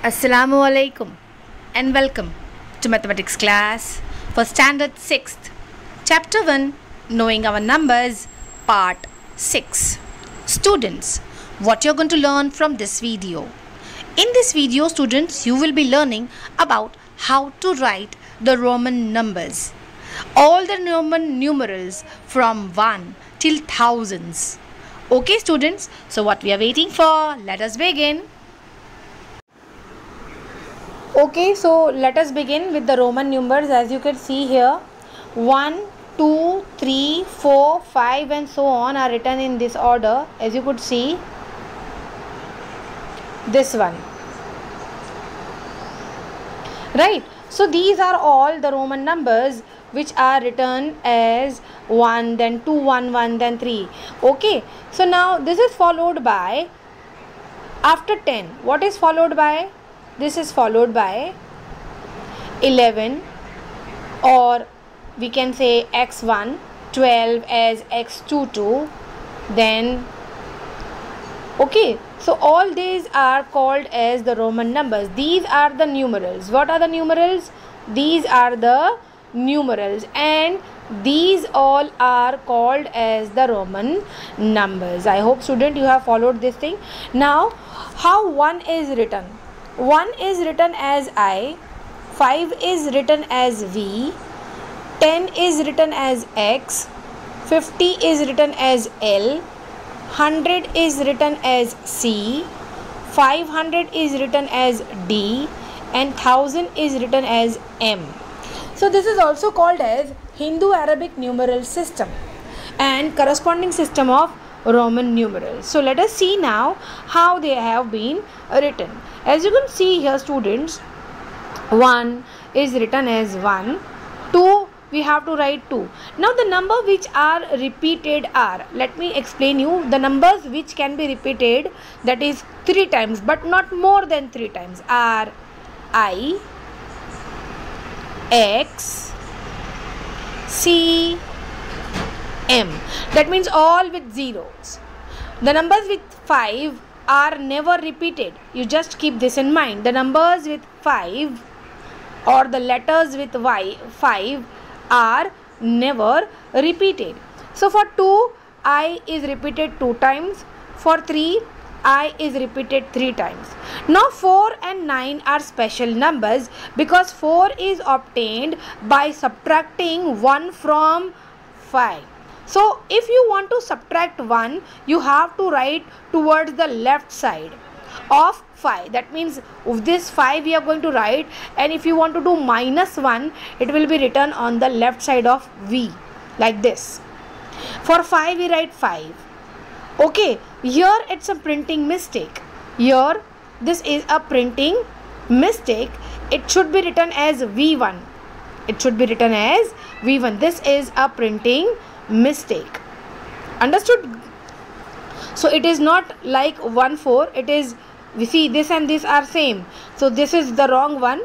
Assalamu alaikum and welcome to mathematics class for standard 6th, chapter 1, knowing our numbers, part 6. Students, what you're going to learn from this video. In this video, students, you will be learning about how to write the Roman numbers. All the Roman numerals from 1 till thousands. Okay students, so what we are waiting for? Let us begin. Okay, so let us begin with the Roman numbers. As you can see here, 1, 2, 3, 4, 5 and so on are written in this order. As you could see, this one. Right, so these are all the Roman numbers which are written as 1, then 2, 1, 1, then 3. Okay, so now this is followed by, after 10, what is followed by? This is followed by 11, or we can say x1, 12 as x22, then okay, so all these are called as the Roman numbers. These are the numerals. What are the numerals? These are the numerals, and these all are called as the Roman numbers. I hope student you have followed this thing. Now how 1 is written? 1 is written as I, 5 is written as V, 10 is written as X, 50 is written as L, 100 is written as C, 500 is written as D, and 1000 is written as M. So this is also called as Hindu-Arabic numeral system and corresponding system of Roman numerals. So let us see now how they have been written. As you can see here students, 1 is written as 1, 2 we have to write 2. Now the number which are repeated are, let me explain you, the numbers which can be repeated, that is 3 times but not more than 3 times, are I, X, C, M. That means all with zeros. The numbers with 5 are never repeated. You just keep this in mind. The numbers with 5 or the letters with 5 are never repeated. So for 2, I is repeated 2 times. For 3, I is repeated 3 times. Now 4 and 9 are special numbers because 4 is obtained by subtracting 1 from 5. So if you want to subtract 1, you have to write towards the left side of 5. That means of this 5 we are going to write, and if you want to do minus 1, it will be written on the left side of V, like this. For 5 we write 5. Okay, here it's a printing mistake. Here this is a printing mistake. It should be written as V1. It should be written as V1. This is a printing mistake. Understood? So it is not like 1 4. It is, we see this and this are same. So this is the wrong one.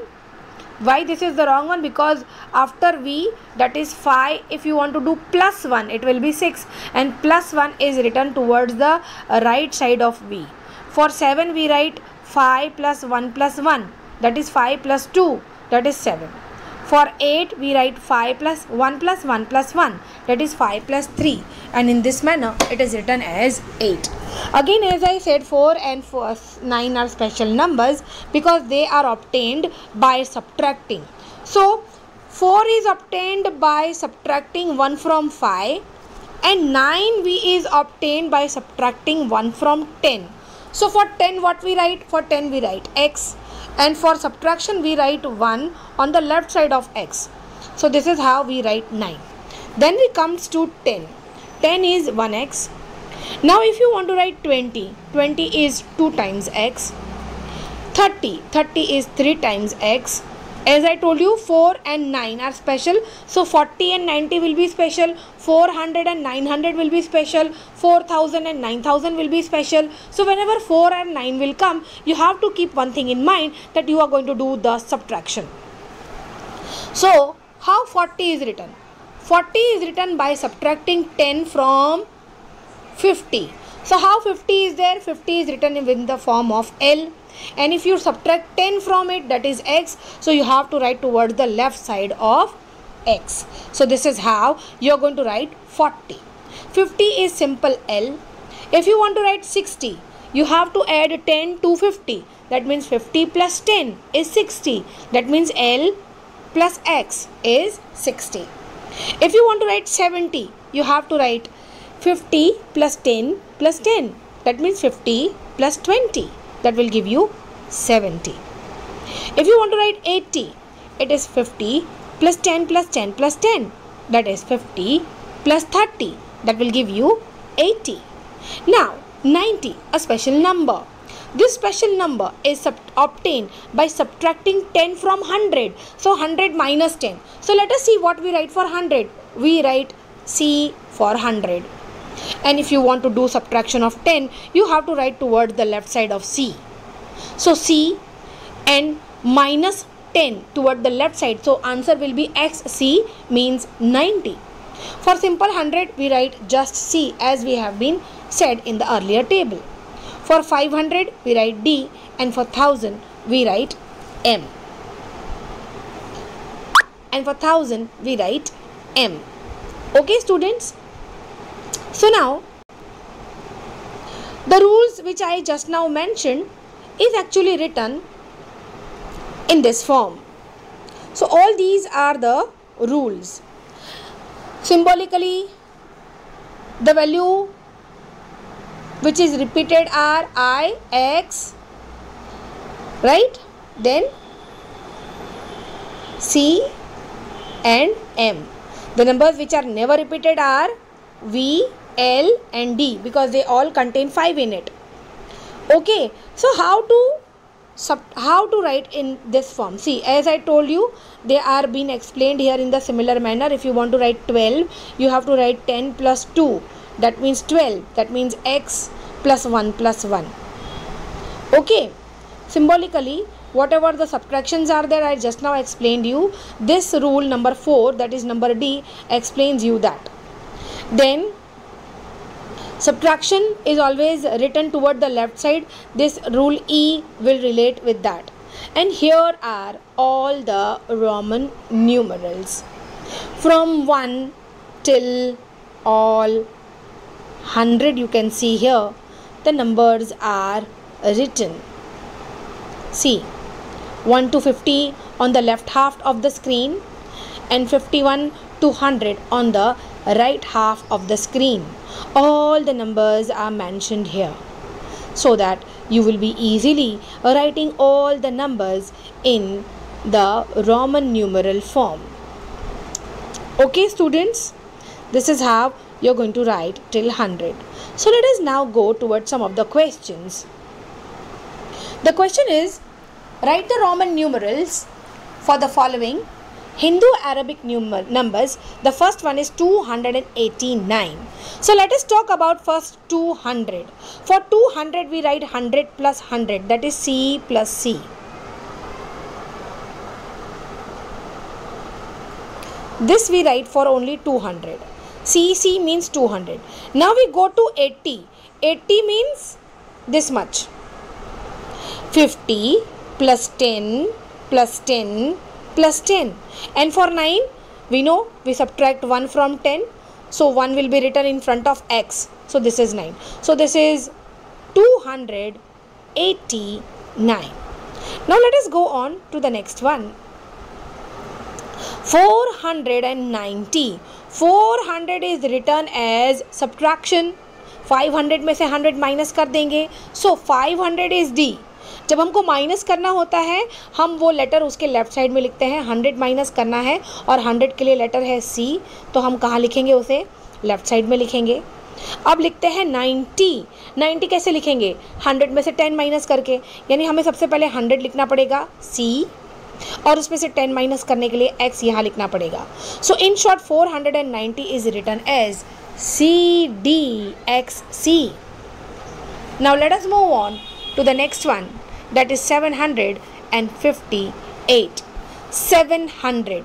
Why this is the wrong one? Because after V, that is 5, if you want to do plus 1, it will be 6, and plus 1 is written towards the right side of V. For 7 we write 5 plus 1 plus 1, that is 5 plus 2, that is 7. For 8 we write 5 plus 1 plus 1 plus 1, that is 5 plus 3, and in this manner it is written as 8. Again, as I said, 4 and 9 are special numbers because they are obtained by subtracting. So 4 is obtained by subtracting 1 from 5, and 9 is obtained by subtracting 1 from 10. So for 10 what we write? For 10 we write X, and for subtraction we write 1 on the left side of X. So this is how we write 9. Then we comes to 10. 10 is 1x. Now if you want to write 20, 20 is 2 times x. 30, 30 is 3 times x. As I told you, 4 and 9 are special. So 40 and 90 will be special. 400 and 900 will be special. 4000 and 9000 will be special. So whenever 4 and 9 will come, you have to keep one thing in mind, that you are going to do the subtraction. So how 40 is written? 40 is written by subtracting 10 from 50. So how 50 is there? 50 is written in the form of L. and if you subtract 10 from it, that is x, so you have to write towards the left side of x. So this is how you are going to write 40. 50 is simple L. If you want to write 60, you have to add 10 to 50. That means 50 plus 10 is 60. That means L plus x is 60. If you want to write 70, you have to write 50 plus 10 plus 10. That means 50 plus 20. That will give you 70. If you want to write 80, it is 50 plus 10 plus 10 plus 10. That is 50 plus 30. That will give you 80. Now 90, a special number. This special number is obtained by subtracting 10 from 100. So 100 minus 10. So let us see what we write for 100. We write C for 100. And if you want to do subtraction of 10, you have to write towards the left side of C. So C and minus 10 toward the left side. So answer will be XC, means 90. For simple 100, we write just C as we have been said in the earlier table. For 500, we write D, and for 1000, we write M. And for 1000, we write M. Okay, students? So now, the rules which I just now mentioned is actually written in this form. So all these are the rules. Symbolically, the value which is repeated are I, X, right? Then C and M. The numbers which are never repeated are V, L and D, because they all contain 5 in it. Okay, so how to write in this form? See, as I told you, they are being explained here in the similar manner. If you want to write 12, you have to write 10 plus 2. That means 12. That means x plus 1 plus 1. Okay. Symbolically, whatever the subtractions are there, I just now explained you. This rule number 4, that is number D, explains you that. Then subtraction is always written toward the left side. This rule E will relate with that. And here are all the Roman numerals. From 1 till all 100, you can see here the numbers are written. See, 1 to 50 on the left half of the screen and 51 to 100 on the right half of the screen. All the numbers are mentioned here, so that you will be easily writing all the numbers in the Roman numeral form. Okay, students, this is how you're going to write till 100. So let us now go towards some of the questions. The question is, write the Roman numerals for the following Hindu-Arabic numbers. The first one is 289. So let us talk about first 200. For 200, we write 100 plus 100. That is C plus C. This we write for only 200. CC means 200. Now we go to 80. 80 means this much. 50 plus 10 plus 10 plus 10. And for 9, we know we subtract 1 from 10. So 1 will be written in front of x. So this is 9. So this is 289. Now let us go on to the next one. 490. 400 is written as subtraction. 500 में से 100 minus कर देंगे. So 500 is D. जब हमको minus करना होता है, हम वो लेटर उसके लेफ्ट साइड में लिखते हैं. 100 माइनस करना है और 100 के लिए लेटर है C, तो हम कहाँ लिखेंगे उसे? लेफ्ट साइड में लिखेंगे. अब लिखते हैं 90. 90 कैसे लिखेंगे? 100 में से 10 माइनस करके, यानी हमें सबसे पहले 100 लिखना पड़ेगा C, और उसमें से 10 माइनस करने के लिए x यहाँ लिखना पड़ेगा. So in short 490 is written as CDXC. Now let us move on to the next one, that is 758. 700,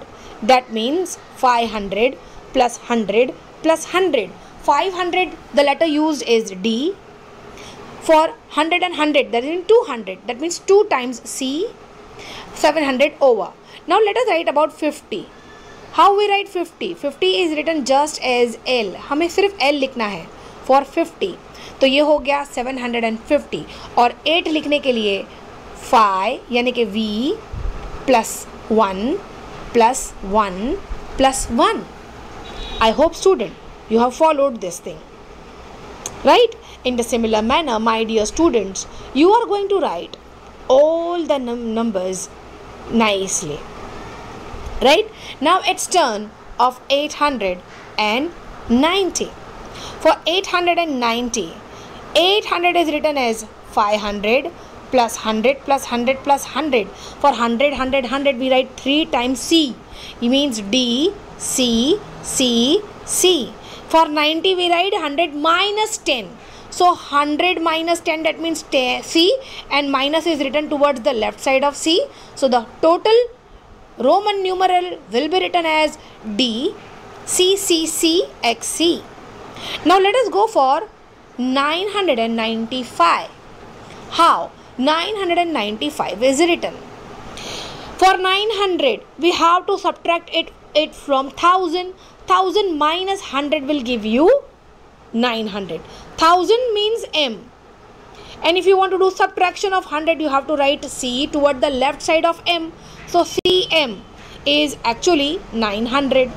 that means 500 plus 100 plus 100. 500, the letter used is D. For 100 and 100, that is 200. That means 2 times C, 700 over. Now let us write about 50. How we write 50? 50 is written just as L. हमें सिर्फ L लिखना है for 50. तो ये हो गया 750. और 8 लिखने के लिए 5 यानी कि V plus 1 plus 1 plus 1. I hope student you have followed this thing. Right? In the similar manner, my dear students, you are going to write all the numbers nicely. Right? Now it's turn of 890. For 890, 800 is written as 500 plus 100 plus 100 plus 100. For 100, 100, 100 we write 3 times C. It means D, C, C, C. For 90 we write 100 minus 10. So 100 minus 10, that means C, and minus is written towards the left side of C. So the total Roman numeral will be written as D, C, C, C, X, C. Now let us go for 995. How? 995 is written. For 900, we have to subtract it from 1000. 1000 minus 100 will give you 900. 1000 means M. And if you want to do subtraction of 100, you have to write C toward the left side of M. So CM is actually 900.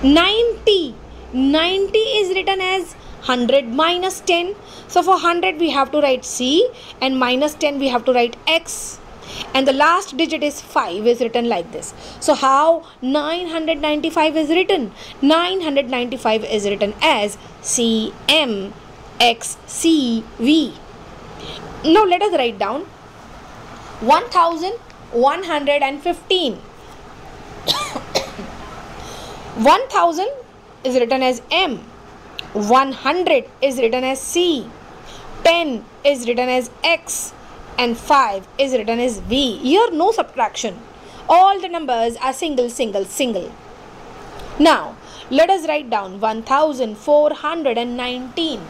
90 is written as 100 minus 10. So for 100 we have to write C, and minus 10 we have to write X. And the last digit is 5 is written like this. So how 995 is written? 995 is written as CM X C V. Now let us write down 1115. 1000 is written as M. 100 is written as C. 10 is written as X. And 5 is written as V. Here no subtraction. All the numbers are single, single, single. Now let us write down 1419.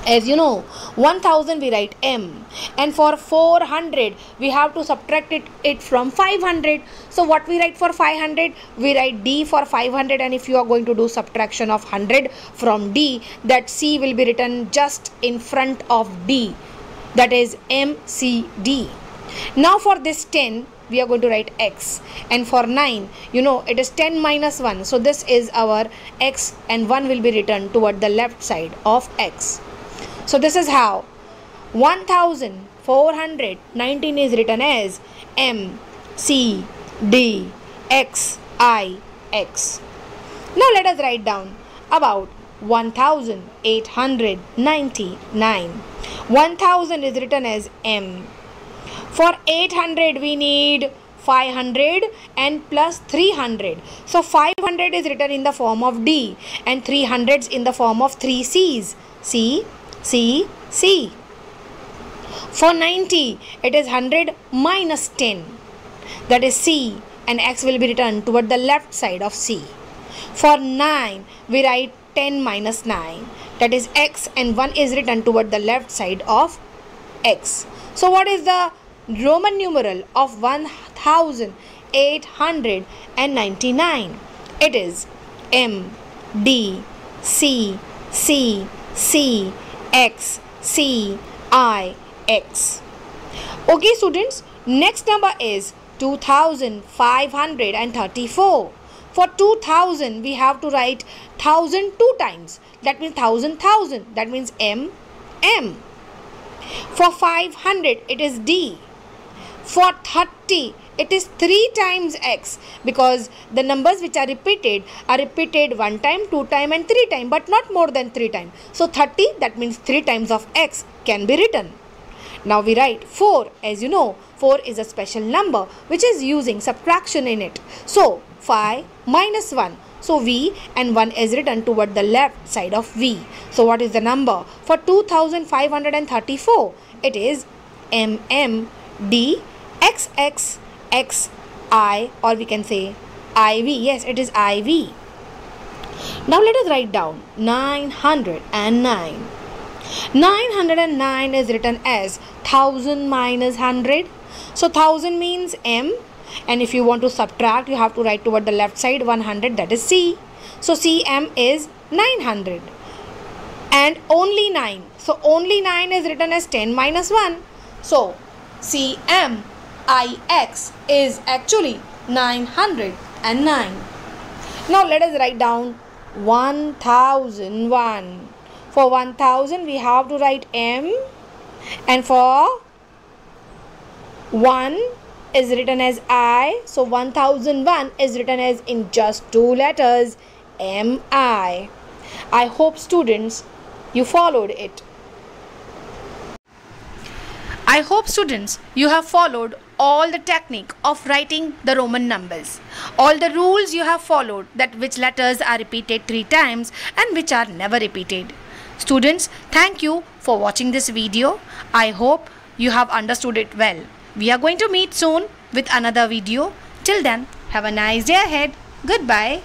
As you know, 1000 we write M, and for 400 we have to subtract it from 500. So what we write for 500? We write D for 500, and if you are going to do subtraction of 100 from D, that C will be written just in front of D. That is MCD. Now for this 10, we are going to write X, and for 9, you know, it is 10 minus 1. So this is our X, and 1 will be written toward the left side of X. So this is how 1419 is written as M, C, D, X, I, X. Now let us write down about 1899. 1000 is written as M. For 800 we need 500 and plus 300. So 500 is written in the form of D, and 300s in the form of 3 C's. C, C, C. For 90, it is 100 minus 10. That is C, and X will be written toward the left side of C. For 9, we write 10 minus 9. That is X, and 1 is written toward the left side of X. So what is the Roman numeral of 1899? It is M, D, C, C, C, X, C, I, X. Okay students, next number is 2534. For 2000 we have to write 1000 2 times. That means 1000 1000. That means M, M. For 500 it is D. For 30 it is 3 times X, because the numbers which are repeated 1 time, 2 time and 3 time, but not more than 3 times. So 30, that means 3 times of X can be written. Now we write 4. As you know, 4 is a special number which is using subtraction in it. So 5 minus 1. So V, and 1 is written toward the left side of V. So what is the number? For 2534, it is MMD XX XI, or we can say IV. Yes, it is IV. Now let us write down 909. 909 is written as 1000 minus 100. So 1000 means M, and if you want to subtract, you have to write toward the left side 100, that is C. So CM is 900 and only 9. So only 9 is written as 10 minus 1. So CMIX is actually 909. Now let us write down 1001. For 1000 we have to write M, and for 1 is written as I. So 1001 is written as in just 2 letters, MI. I hope students you followed it. I hope students you have followed all the technique of writing the Roman numbers. All the rules you have followed, that which letters are repeated 3 times and which are never repeated. Students, thank you for watching this video. I hope you have understood it well. We are going to meet soon with another video. Till then, have a nice day ahead. Goodbye.